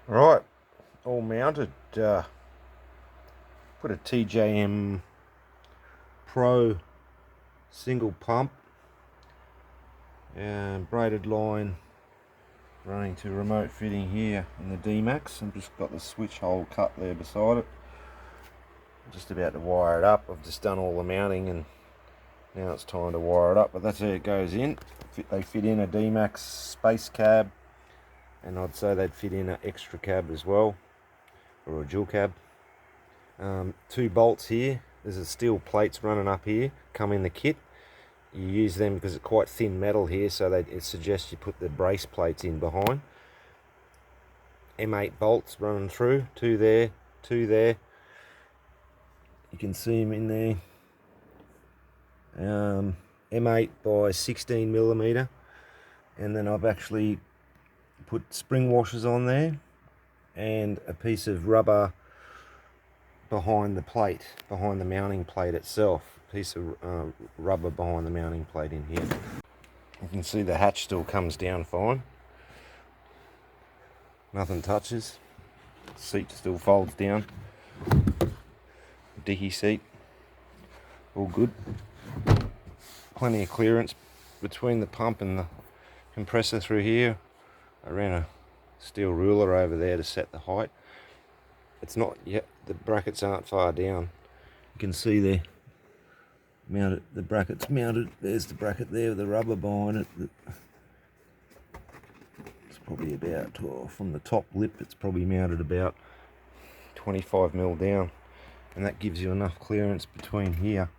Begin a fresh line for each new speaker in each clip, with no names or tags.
Right, all mounted. Put a TJM Pro single pump and braided line running to remote fitting here in the Dmax. I've just got the switch hole cut there beside it. I'm just about to wire it up. I've just done all the mounting and now it's time to wire it up, but that's how it goes in. They fit in a Dmax space cab, and I'd say they'd fit in an extra cab as well, or a dual cab. Two bolts here. There's a steel plates running up here, come in the kit. You use them because it's quite thin metal here, so it suggests you put the brace plates in behind. M8 bolts running through, two there, two there. You can see them in there. M8 by 16 millimeter, and then I've actually put spring washers on there and a piece of rubber behind the plate, behind the mounting plate itself. A piece of rubber behind the mounting plate in here. You can see the hatch still comes down fine. Nothing touches. Seat still folds down. Dicky seat, all good. Plenty of clearance between the pump and the compressor through here. I ran a steel ruler over there to set the height. It's not yet, the brackets aren't far down. You can see there, mounted, the bracket's mounted. There's the bracket there with the rubber behind it. It's probably about, from the top lip, it's probably mounted about 25mm down. And that gives you enough clearance between here,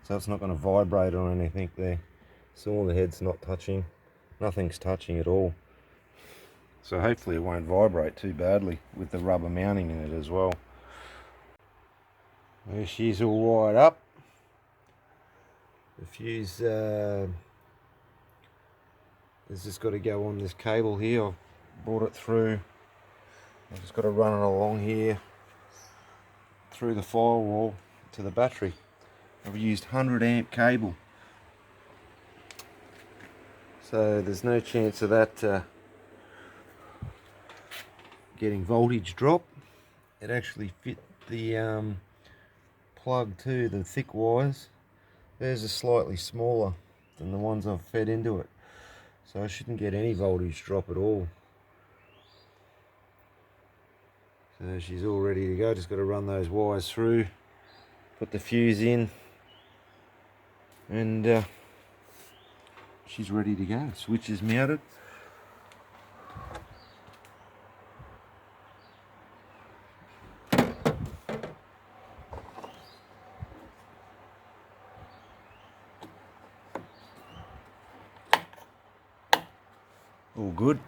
so it's not going to vibrate or anything there. So all the head's not touching, nothing's touching at all. So hopefully it won't vibrate too badly with the rubber mounting in it as well. There she's all wired up. The fuse has just got to go on this cable here. I've brought it through. I've just got to run it along here through the firewall to the battery. I've used 100 amp cable, so there's no chance of that getting voltage drop. It actually fit the plug too, the thick wires. Theirs are slightly smaller than the ones I've fed into it, so I shouldn't get any voltage drop at all. So she's all ready to go. Just got to run those wires through, put the fuse in, and she's ready to go. Switch is mounted. All good.